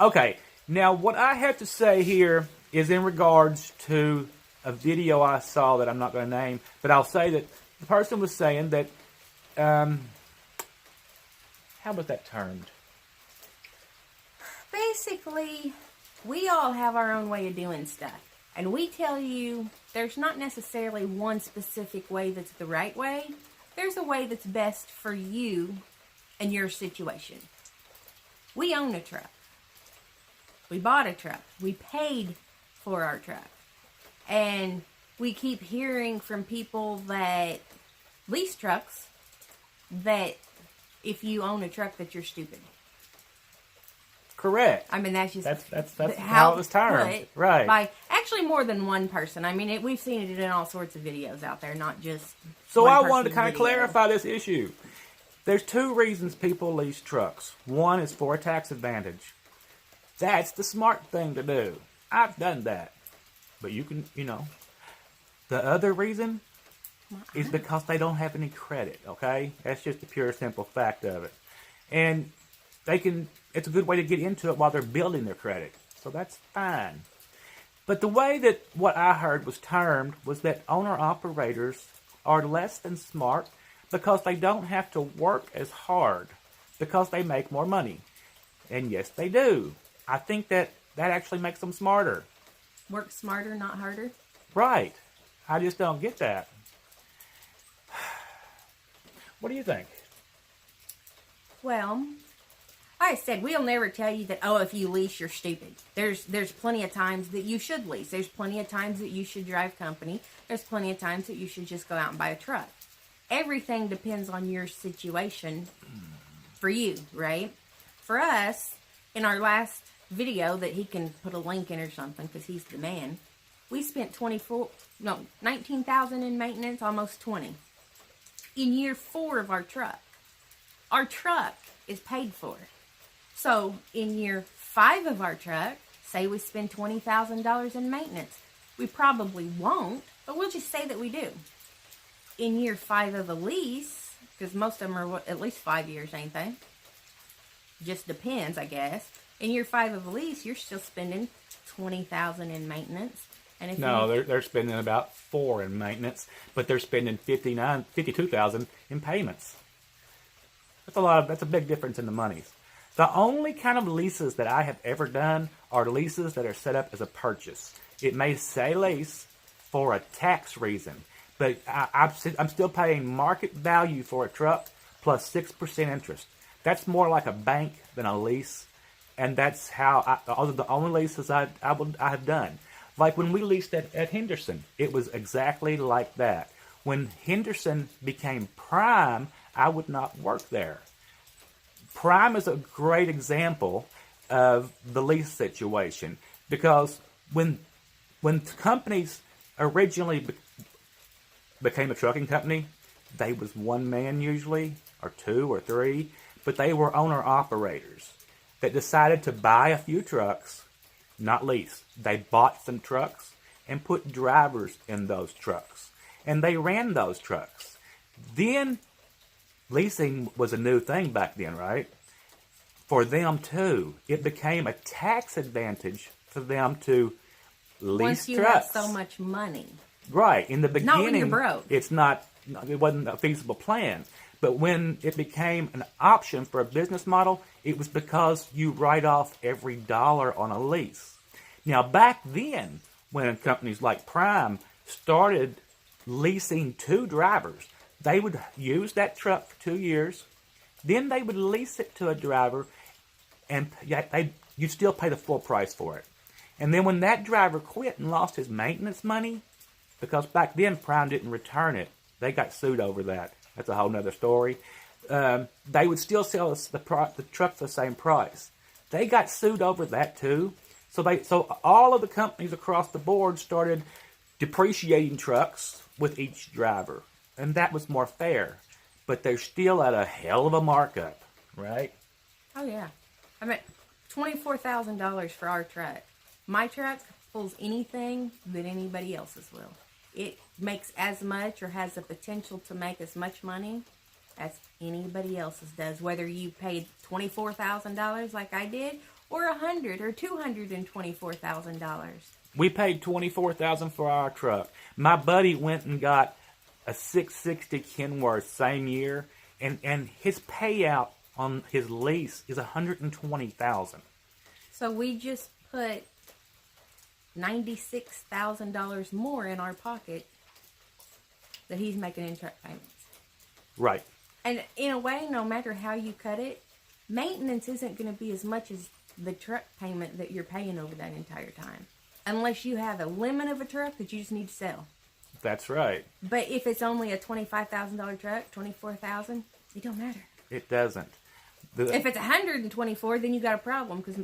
Okay, now what I have to say here is in regards to a video I saw that I'm not going to name, but I'll say that the person was saying that, how was that termed? Basically, we all have our own way of doing stuff. And we tell you there's not necessarily one specific way that's the right way. There's a way that's best for you and your situation. We own a truck. We bought a truck. We paid for our truck. And we keep hearing from people that lease trucks that if you own a truck that you're stupid. Correct. I mean, that's just that's how it was termed, right? By actually more than one person. I mean, we've seen it in all sorts of videos out there, not just. So I wanted to kind of clarify this issue. There's two reasons people lease trucks. One is for a tax advantage. That's the smart thing to do. I've done that, but you can, The other reason is because they don't have any credit. Okay, that's just the pure, simple fact of it, and it's a good way to get into it while they're building their credit. So that's fine. But the way that what I heard was termed was that owner-operators are less than smart because they don't have to work as hard because they make more money. And yes, they do. I think that actually makes them smarter. Work smarter, not harder? Right. I just don't get that. What do you think? Well, like I said, we'll never tell you that, if you lease, you're stupid. There's plenty of times that you should lease. There's plenty of times that you should drive company. There's plenty of times that you should just go out and buy a truck. Everything depends on your situation for you, right? For us, in our last video that he can put a link in or something because he's the man, we spent $19,000 in maintenance, almost 20 in year 4 of our truck. Our truck is paid for. So in year 5 of our truck, say we spend $20,000 in maintenance. We probably won't, but we'll just say that we do. In year 5 of a lease, because most of them are at least 5 years, ain't they? Just depends, I guess. In year 5 of a lease, you're still spending $20,000 in maintenance. And if they're spending about 4 in maintenance, but they're spending $52,000 in payments. That's a big difference in the monies. The only kind of leases that I have ever done are leases that are set up as a purchase. It may say lease for a tax reason, but I'm still paying market value for a truck plus 6% interest. That's more like a bank than a lease, and that's how those are the only leases I have done. Like when we leased at Henderson, it was exactly like that. When Henderson became Prime, I would not work there. Prime is a great example of the lease situation because when companies originally became a trucking company, they was one man usually, or 2 or 3, but they were owner-operators that decided to buy a few trucks, not lease. They bought some trucks and put drivers in those trucks, and they ran those trucks. Then leasing was a new thing back then, right? For them too. It became a tax advantage for them to lease once you trucks. have so much money. Right. In the beginning, not when you're broke. It wasn't a feasible plan. But when it became an option for a business model, it was because you write off every dollar on a lease. Now, back then, when companies like Prime started leasing 2 drivers, they would use that truck for 2 years, then they would lease it to a driver, and you'd still pay the full price for it. And then when that driver quit and lost his maintenance money, because back then Prime didn't return it, they got sued over that. That's a whole nother story. They would still sell us the truck for the same price. They got sued over that too. So all of the companies across the board started depreciating trucks with each driver. And that was more fair. But they're still at a hell of a markup, right? Oh, yeah. I mean, $24,000 for our truck. My truck pulls anything that anybody else's will. It makes as much or has the potential to make as much money as anybody else's does. Whether you paid $24,000 like I did or $100,000 or $224,000. We paid $24,000 for our truck. My buddy went and got a 660 Kenworth same year, and his payout on his lease is $120,000. So we just put $96,000 more in our pocket that he's making in truck payments. Right. And in a way, no matter how you cut it, maintenance isn't going to be as much as the truck payment that you're paying over that entire time. Unless you have a limit of a truck that you just need to sell. That's right. But if it's only a $25,000 truck, $24,000, it don't matter. It doesn't. If it's $124,000, then you got a problem because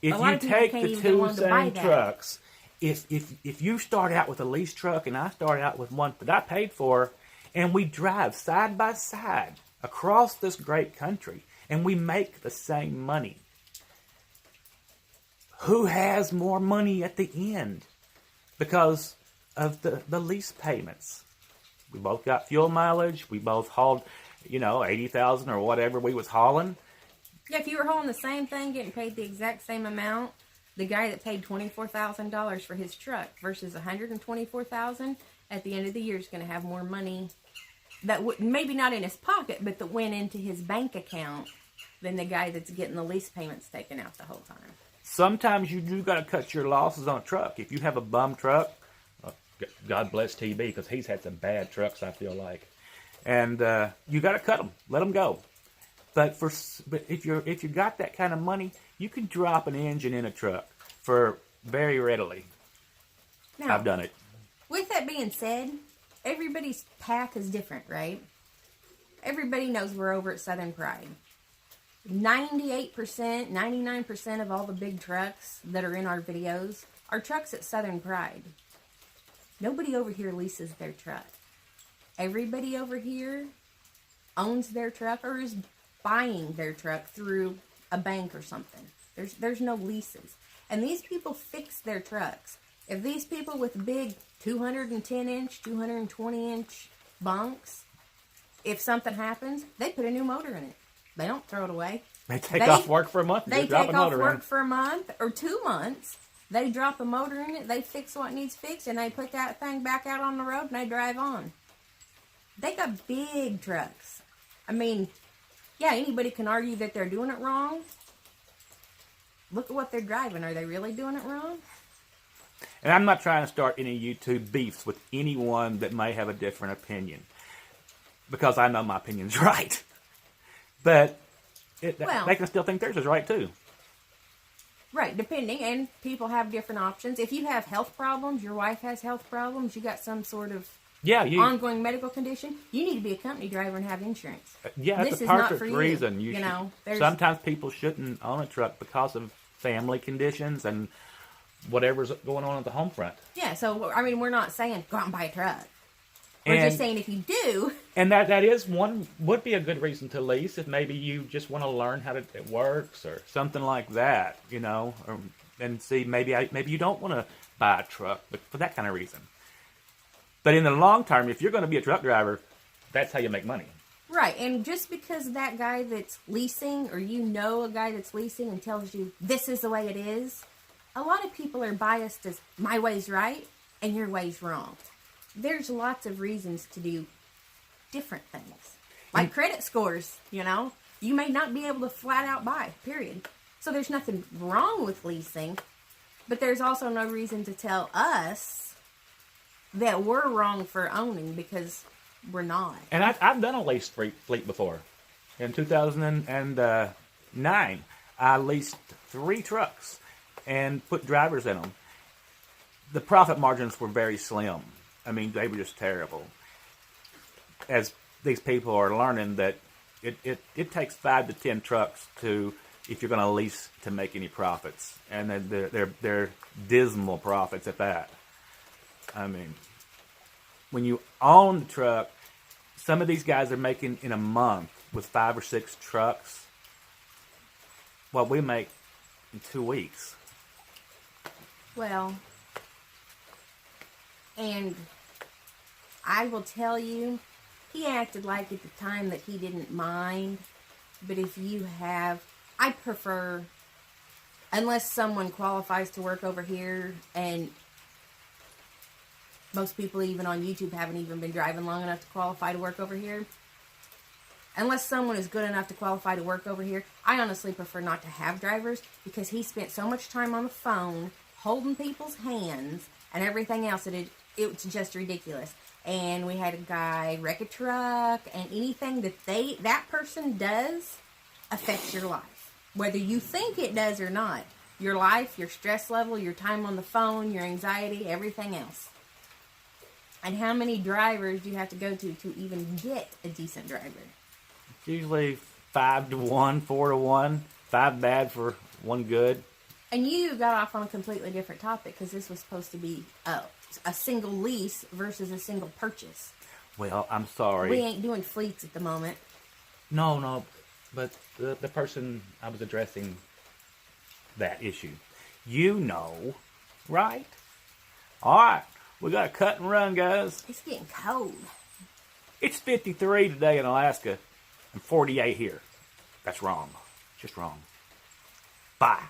if a lot you of people take can't the even two want to buy same that. trucks, if you start out with a lease truck and I start out with one that I paid for, and we drive side by side across this great country, and we make the same money, who has more money at the end because of the lease payments? We both got fuel mileage. We both hauled, 80,000 or whatever we was hauling. Yeah, if you were hauling the same thing, getting paid the exact same amount, the guy that paid $24,000 for his truck versus $124,000 at the end of the year is going to have more money that would maybe not in his pocket, but that went into his bank account than the guy that's getting the lease payments taken out the whole time. Sometimes you do got to cut your losses on a truck. If you have a bum truck, God bless TB because he's had some bad trucks, I feel like, and you got to cut them, let them go. But if you got that kind of money, you can drop an engine in a truck for very readily. Now, I've done it. With that being said, everybody's path is different, right? Everybody knows we're over at Southern Pride. 98%, 99% of all the big trucks that are in our videos are trucks at Southern Pride. Nobody over here leases their truck. Everybody over here owns their truck or is buying their truck through a bank or something. There's no leases. And these people fix their trucks. If these people with big 210-inch, 220-inch bunks, if something happens, they put a new motor in it. They don't throw it away. They take off work for a month. They take off work for a month or 2 months. They drop a motor in it. They fix what needs fixed, and they put that thing back out on the road, and they drive on. They got big trucks. I mean, yeah, anybody can argue that they're doing it wrong. Look at what they're driving. Are they really doing it wrong? And I'm not trying to start any YouTube beefs with anyone that may have a different opinion, because I know my opinion's right. But they can still think theirs is right too. Right, depending, and people have different options. If you have health problems, your wife has health problems, you got some sort of ongoing medical condition, you need to be a company driver and have insurance. That's a perfect reason. Sometimes people shouldn't own a truck because of family conditions and whatever's going on at the home front. Yeah, so, I mean, we're not saying go out and buy a truck. We're just saying if you do. And that is would be a good reason to lease if maybe you just want to learn how it works or something like that, and see maybe you don't want to buy a truck, but for that kind of reason. But in the long term, if you're going to be a truck driver, that's how you make money. Right, and just because that guy that's leasing, or a guy that's leasing and tells you this is the way it is, a lot of people are biased as my way's right and your way's wrong. There's lots of reasons to do different things. Like credit scores, You may not be able to flat out buy, period. So there's nothing wrong with leasing, but there's also no reason to tell us that we're wrong for owning because we're not. And I've done a lease fleet before. In 2009, I leased 3 trucks and put drivers in them. The profit margins were very slim. I mean, they were just terrible. As these people are learning that it takes 5 to 10 trucks if you're going to lease to make any profits. And they're dismal profits at that. I mean, when you own the truck, some of these guys are making in a month with 5 or 6 trucks what we make in 2 weeks. Well, and I will tell you, he acted like at the time that he didn't mind. But if you have, I prefer unless someone qualifies to work over here, and most people even on YouTube haven't even been driving long enough to qualify to work over here. Unless someone is good enough to qualify to work over here, I honestly prefer not to have drivers, because he spent so much time on the phone holding people's hands and everything else that it's just ridiculous. And we had a guy wreck a truck, and anything that person does affects your life. Whether you think it does or not. Your life, your stress level, your time on the phone, your anxiety, everything else. And how many drivers do you have to go to even get a decent driver? It's usually 5 to 1, 4 to 1, 5 bad for 1 good. And you got off on a completely different topic, because this was supposed to be a single lease versus a single purchase. Well, I'm sorry. We ain't doing fleets at the moment. No, but the person I was addressing that issue. You know, right? All right, we got to cut and run, guys. It's getting cold. It's 53 today in Alaska and 48 here. That's wrong. Just wrong. Bye.